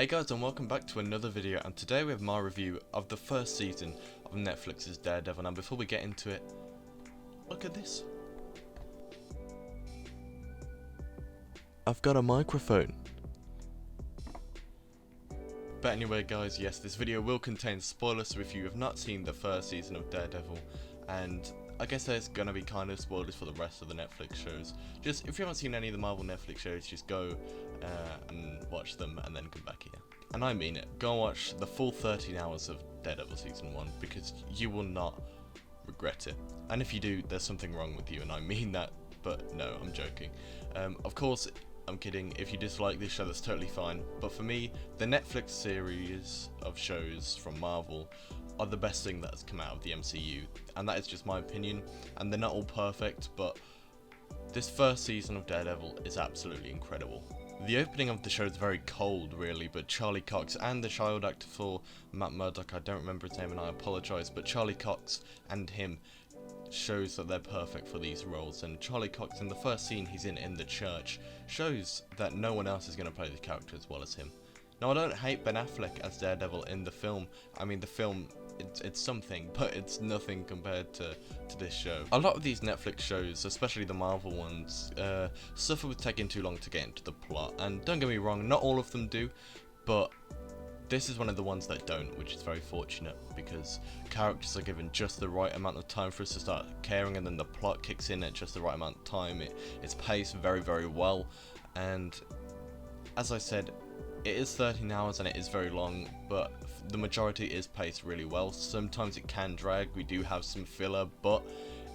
Hey guys, and welcome back to another video, and today we have my review of the first season of Netflix's Daredevil. Now before we get into it, look at this. I've got a microphone. But anyway guys, yes, this video will contain spoilers, so if you have not seen the first season of Daredevil, and I guess there's gonna be kind of spoilers for the rest of the Netflix shows. Just, if you haven't seen any of the Marvel Netflix shows, just go and watch them and then come back here. And I mean it, go and watch the full 13 hours of Daredevil Season 1, because you will not regret it. And if you do, there's something wrong with you, and I mean that, but no, I'm joking. Of course, I'm kidding. If you dislike this show, that's totally fine. But for me, the Netflix series of shows from Marvel are the best thing that's come out of the MCU, and that is just my opinion. And they're not all perfect, but this first season of Daredevil is absolutely incredible. The opening of the show is very cold, really, but Charlie Cox and the child actor for Matt Murdock, I don't remember his name and I apologise, but Charlie Cox and him shows that they're perfect for these roles. And Charlie Cox, in the first scene he's in the church, shows that no one else is going to play the character as well as him. Now, I don't hate Ben Affleck as Daredevil in the film. I mean, the film, it's something, but it's nothing compared to this show. A lot of these Netflix shows, especially the Marvel ones, suffer with taking too long to get into the plot. And don't get me wrong, not all of them do, but this is one of the ones that don't, which is very fortunate, because characters are given just the right amount of time for us to start caring, and then the plot kicks in at just the right amount of time. It's paced very, very well, and as I said, it is 13 hours and it is very long, but the majority is paced really well. Sometimes it can drag, we do have some filler, but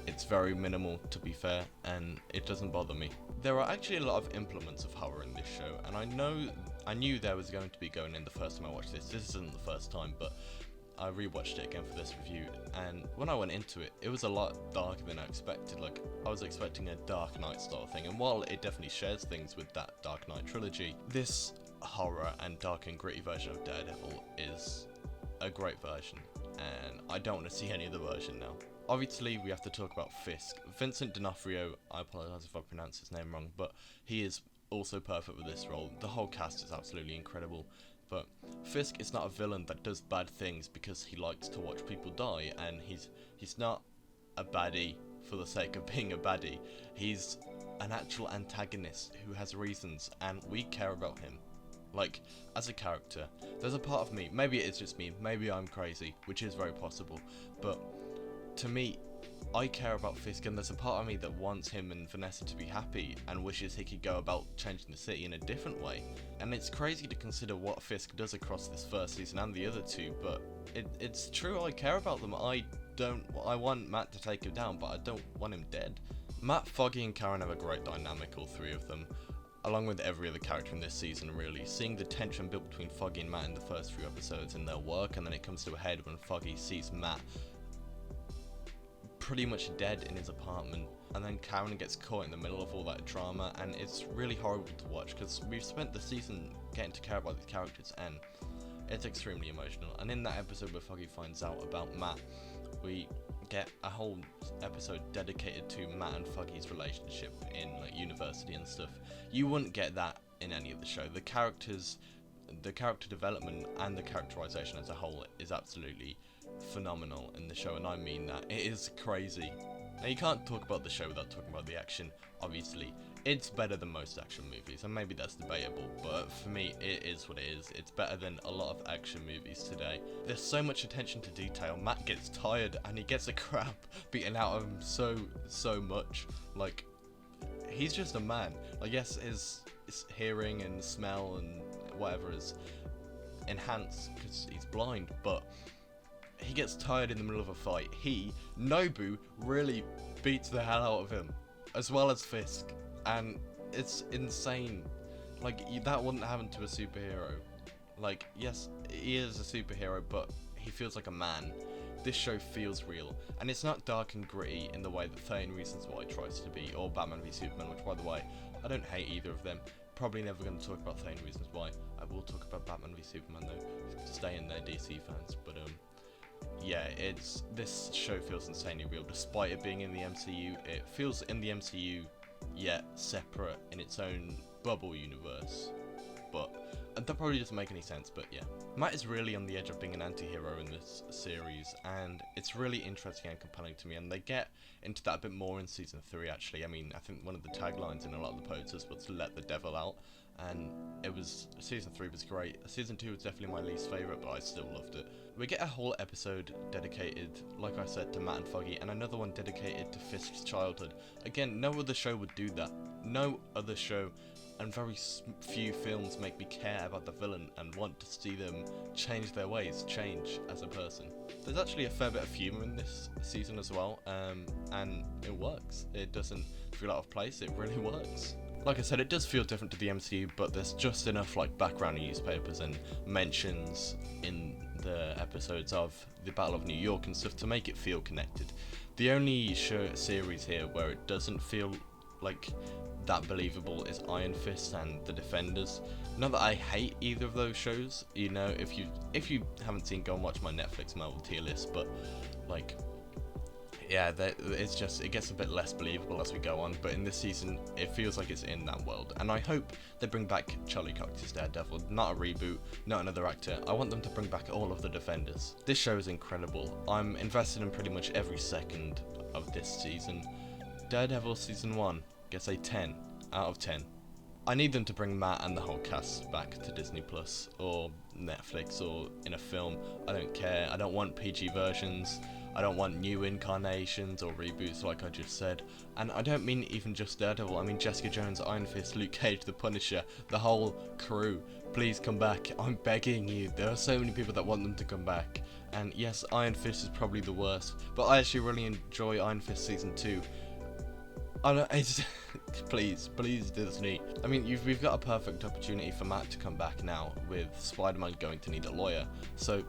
it's very minimal, to be fair, and it doesn't bother me. There are actually a lot of implements of horror in this show, and I knew there was going to be going in the first time I watched this. This isn't the first time, but I rewatched it again for this review, and when I went into it, it was a lot darker than I expected. Like, I was expecting a Dark Knight style thing, and while it definitely shares things with that Dark Knight trilogy, this horror and dark and gritty version of Daredevil is a great version, and I don't want to see any other version now. Obviously, we have to talk about Fisk. Vincent D'Onofrio, I apologise if I pronounce his name wrong, but he is also perfect with this role. The whole cast is absolutely incredible, but Fisk is not a villain that does bad things because he likes to watch people die, and he's not a baddie for the sake of being a baddie. He's an actual antagonist who has reasons, and we care about him. Like, as a character, there's a part of me, maybe it's just me, maybe I'm crazy, which is very possible, but to me, I care about Fisk, and there's a part of me that wants him and Vanessa to be happy and wishes he could go about changing the city in a different way. And it's crazy to consider what Fisk does across this first season and the other two, but it's true, I care about them. I want Matt to take him down, but I don't want him dead. Matt, Foggy and Karen have a great dynamic, all three of them, along with every other character in this season, really. Seeing the tension built between Foggy and Matt in the first few episodes in their work, and then it comes to a head when Foggy sees Matt pretty much dead in his apartment, and then Karen gets caught in the middle of all that drama, and it's really horrible to watch, because we've spent the season getting to care about these characters, and it's extremely emotional. And in that episode where Foggy finds out about Matt, we get a whole episode dedicated to Matt and Foggy's relationship in like university and stuff. You wouldn't get that in any of the show. The characters, the character development and the characterization as a whole is absolutely phenomenal in the show, and I mean that. It is crazy. Now, you can't talk about the show without talking about the action. Obviously, it's better than most action movies, and maybe that's debatable, but for me, it is what it is. It's better than a lot of action movies today. There's so much attention to detail. Matt gets tired, and he gets the crap beaten out of him so much. Like, he's just a man. Like, yes, his hearing and smell and whatever is enhanced because he's blind, but he gets tired in the middle of a fight. Nobu, really beats the hell out of him, as well as Fisk, and it's insane. Like, that wouldn't happen to a superhero. Like, yes, he is a superhero, but he feels like a man. This show feels real, and it's not dark and gritty in the way that 13 Reasons Why tries to be, or Batman v Superman, which, by the way, I don't hate either of them. Probably never going to talk about 13 Reasons Why. I will talk about Batman v Superman, though, to stay in there, DC fans, but yeah, this show feels insanely real, despite it being in the MCU. It feels in the MCU, yet separate in its own bubble universe. But that probably doesn't make any sense, but yeah. Matt is really on the edge of being an anti-hero in this series, and it's really interesting and compelling to me, and they get into that a bit more in Season 3 actually. I mean, I think one of the taglines in a lot of the posters was "Let the devil out," and Season 3 was great. Season 2 was definitely my least favourite, but I still loved it. We get a whole episode dedicated, like I said, to Matt and Foggy, and another one dedicated to Fisk's childhood. Again, no other show would do that. No other show and very few films make me care about the villain and want to see them change their ways, change as a person. There's actually a fair bit of humour in this season as well, and it works. It doesn't feel out of place, it really works. Like I said, it does feel different to the MCU, but there's just enough like background newspapers and mentions in the episodes of the Battle of New York and stuff to make it feel connected. The only series here where it doesn't feel like that believable is Iron Fist and The Defenders. Not that I hate either of those shows, you know, if you haven't seen, go and watch my Netflix Marvel tier list, but like, yeah, it gets a bit less believable as we go on, but in this season it feels like it's in that world, and I hope they bring back Charlie Cox's Daredevil, not a reboot, not another actor. I want them to bring back all of the Defenders. This show is incredible. I'm invested in pretty much every second of this season. Daredevil Season 1 gets a 10 out of 10. I need them to bring Matt and the whole cast back to Disney Plus or Netflix or in a film. I don't care. I don't want PG versions. I don't want new incarnations or reboots like I just said. And I don't mean even just Daredevil. I mean Jessica Jones, Iron Fist, Luke Cage, The Punisher, the whole crew. Please come back. I'm begging you. There are so many people that want them to come back. And yes, Iron Fist is probably the worst, but I actually really enjoy Iron Fist Season 2. Please, Disney. I mean, we've got a perfect opportunity for Matt to come back now with Spider-Man going to need a lawyer. So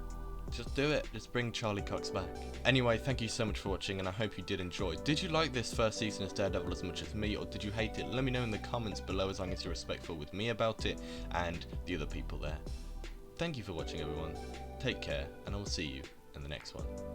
just do it. Just bring Charlie Cox back. Anyway, thank you so much for watching, and I hope you did enjoy. Did you like this first season of Daredevil as much as me, or did you hate it? Let me know in the comments below, as long as you're respectful with me about it and the other people there. Thank you for watching, everyone. Take care, and I will see you in the next one.